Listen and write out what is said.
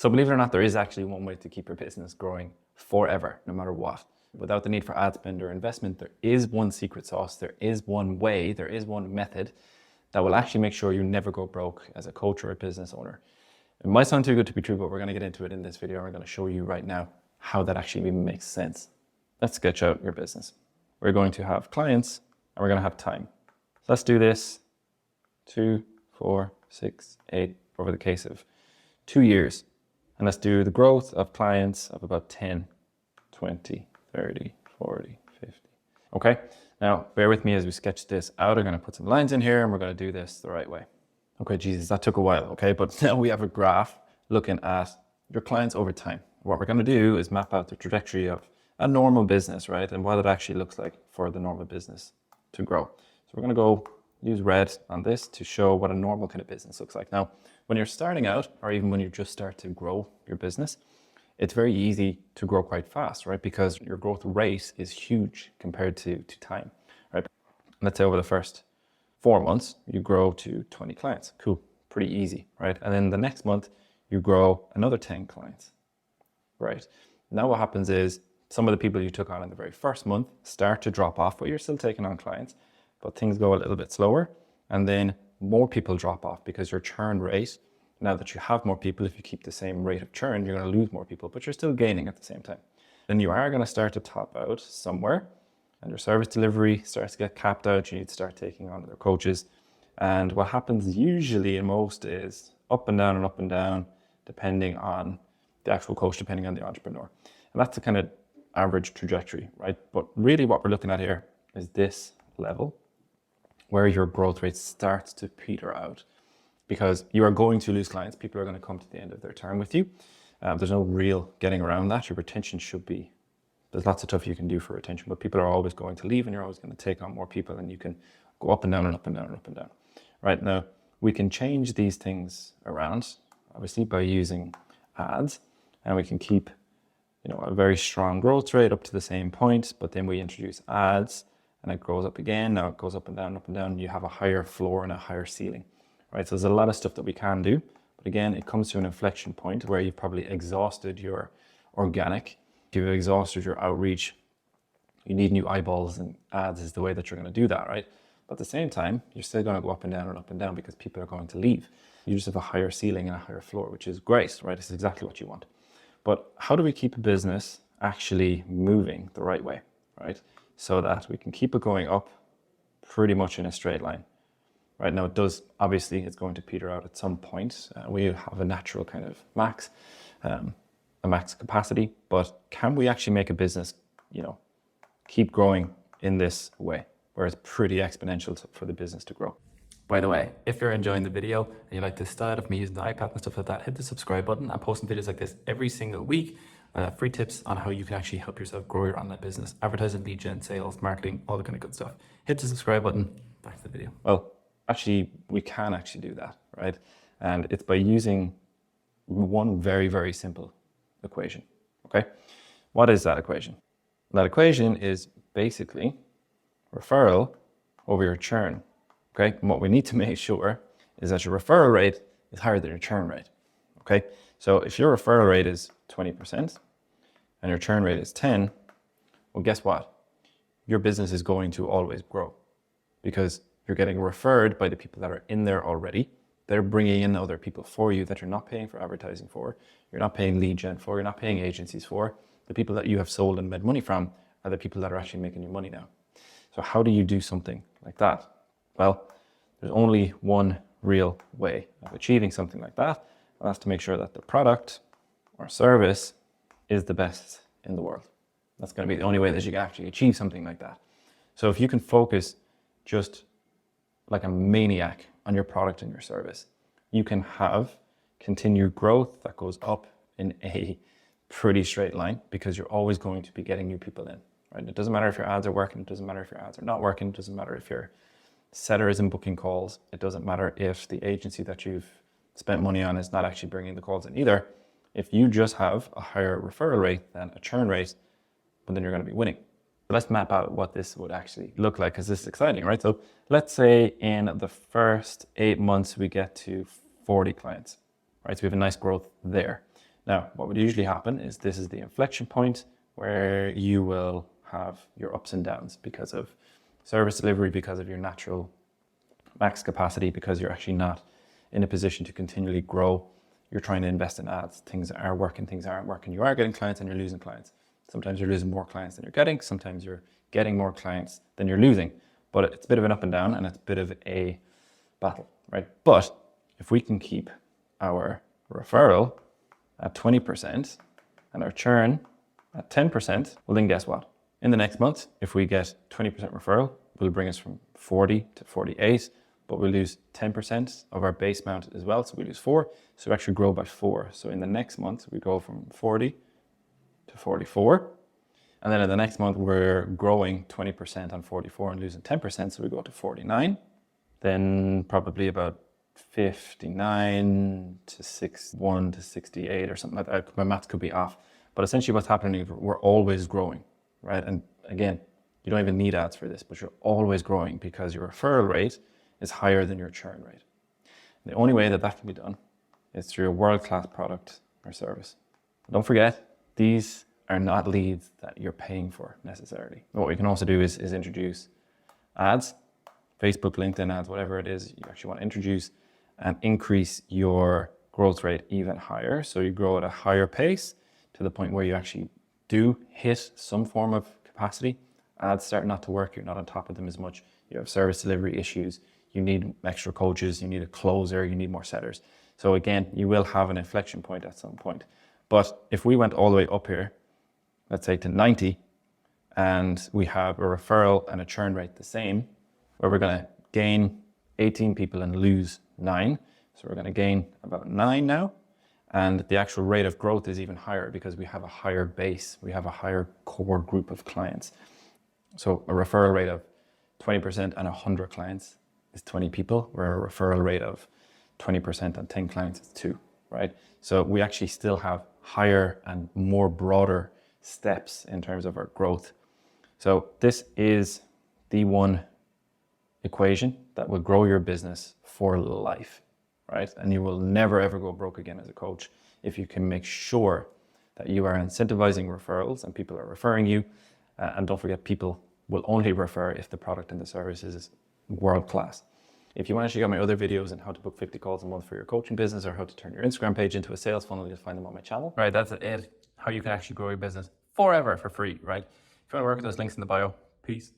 So believe it or not, there is actually one way to keep your business growing forever, no matter what. Without the need for ad spend or investment, there is one secret sauce, there is one way, there is one method that will actually make sure you never go broke as a coach or a business owner. It might sound too good to be true, but we're going to get into it in this video. We're going to show you right now how that actually even makes sense. Let's sketch out your business. We're going to have clients and we're going to have time. So let's do this 2, 4, 6, 8 over the case of 2 years. And let's do the growth of clients of about 10, 20, 30, 40, 50. Okay, now bear with me as we sketch this out. I'm going to put some lines in here and we're going to do this the right way. Okay, Jesus, that took a while, okay? But now we have a graph looking at your clients over time. What we're going to do is map out the trajectory of a normal business, right? And what it actually looks like for the normal business to grow. So we're going to go use red on this to show what a normal kind of business looks like. Now, when you're starting out, or even when you just start to grow your business, it's very easy to grow quite fast, right? Because your growth rate is huge compared to time, right? Let's say over the first 4 months, you grow to 20 clients. Cool, pretty easy, right? And then the next month, you grow another 10 clients, right? Now what happens is some of the people you took on in the very first month start to drop off, but you're still taking on clients, but things go a little bit slower. And then more people drop off because your churn rate, now that you have more people, if you keep the same rate of churn, you're going to lose more people, but you're still gaining at the same time. Then you are going to start to top out somewhere and your service delivery starts to get capped out. You need to start taking on other coaches. And what happens usually in most is up and down, depending on the actual coach, depending on the entrepreneur. And that's the kind of average trajectory, right? But really what we're looking at here is this level where your growth rate starts to peter out because you are going to lose clients. People are going to come to the end of their term with you. There's no real getting around that. Your retention should be, there's lots of stuff you can do for retention, but people are always going to leave and you're always going to take on more people and you can go up and down and up and down and up and down. Right now, we can change these things around, obviously by using ads, and we can keep, a very strong growth rate up to the same point, but then we introduce ads and it grows up again. Now it goes up and down, and you have a higher floor and a higher ceiling, right? So there's a lot of stuff that we can do, but again, it comes to an inflection point where you've probably exhausted your organic, you've exhausted your outreach, you need new eyeballs, and ads is the way that you're going to do that, right? But at the same time, you're still going to go up and down because people are going to leave. You just have a higher ceiling and a higher floor, which is great, right? It's exactly what you want. But how do we keep a business actually moving the right way, right? So that we can keep it going up pretty much in a straight line. Right now, obviously, it's going to peter out at some point. We have a natural kind of max, a max capacity, but can we actually make a business, keep growing in this way, where it's pretty exponential for the business to grow? By the way, if you're enjoying the video and you like the style of me using the iPad and stuff like that, hit the subscribe button. I'm posting videos like this every single week. Free tips on how you can actually help yourself grow your online business, advertising, lead gen, sales, marketing, all the kind of good stuff. Hit the subscribe button. Back to the video. Well, actually, we can actually do that, right? And it's by using one very, very simple equation, okay? What is that equation? That equation is basically referral over your churn, okay? And what we need to make sure is that your referral rate is higher than your churn rate, okay? So if your referral rate is 20% and your churn rate is 10, well, guess what? Your business is going to always grow because you're getting referred by the people that are in there already. They're bringing in other people for you that you're not paying for advertising for, you're not paying lead gen for, you're not paying agencies for. The people that you have sold and made money from are the people that are actually making you money now. So how do you do something like that? Well, there's only one real way of achieving something like that, and that's to make sure that the product or service is the best in the world. That's going to be the only way that you can actually achieve something like that. So if you can focus just like a maniac on your product and your service, you can have continued growth that goes up in a pretty straight line because you're always going to be getting new people in, right? It doesn't matter if your ads are working, it doesn't matter if your ads are not working, it doesn't matter if your setter isn't booking calls, it doesn't matter if the agency that you've spent money on is not actually bringing the calls in either. If you just have a higher referral rate than a churn rate, well, then you're going to be winning. Let's map out what this would actually look like because this is exciting, right? So let's say in the first 8 months, we get to 40 clients, right? So we have a nice growth there. Now, what would usually happen is this is the inflection point where you will have your ups and downs because of service delivery, because of your natural max capacity, because you're actually not in a position to continually grow. You're trying to invest in ads. Things are working, things aren't working. You are getting clients and you're losing clients. Sometimes you're losing more clients than you're getting. Sometimes you're getting more clients than you're losing. But it's a bit of an up and down, and it's a bit of a battle, right? But if we can keep our referral at 20% and our churn at 10%, well then guess what? In the next month, if we get 20% referral, will bring us from 40 to 48, but we lose 10% of our base amount as well. So we lose 4, so we actually grow by 4. So in the next month, we go from 40 to 44. And then in the next month, we're growing 20% on 44 and losing 10%. So we go to 49. Then probably about 59 to 61 to 68 or something like that. My maths could be off. But essentially what's happening is we're always growing, right? And again, you don't even need ads for this, but you're always growing because your referral rate is higher than your churn rate. And the only way that that can be done is through a world-class product or service. Don't forget, these are not leads that you're paying for necessarily. What we can also do is introduce ads, Facebook, LinkedIn ads, whatever it is you actually want to introduce, and increase your growth rate even higher. So you grow at a higher pace to the point where you actually do hit some form of capacity. Ads start not to work, you're not on top of them as much. You have service delivery issues, you need extra coaches, you need a closer, you need more setters. So again, you will have an inflection point at some point. But if we went all the way up here, let's say to 90, and we have a referral and a churn rate the same, where we're going to gain 18 people and lose 9. So we're going to gain about 9 now. And the actual rate of growth is even higher because we have a higher base. We have a higher core group of clients. So a referral rate of 20% and 100 clients is 20 people, where a referral rate of 20% and 10 clients is 2, right? So we actually still have higher and more broader steps in terms of our growth. So this is the one equation that will grow your business for life, right? And you will never ever go broke again as a coach if you can make sure that you are incentivizing referrals and people are referring you. And don't forget, people will only refer if the product and the service is world class. If you want to check out my other videos on how to book 50 calls a month for your coaching business or how to turn your Instagram page into a sales funnel, you'll find them on my channel. Right, that's it. How you can actually grow your business forever for free, right? If you want to work with those links in the bio, peace.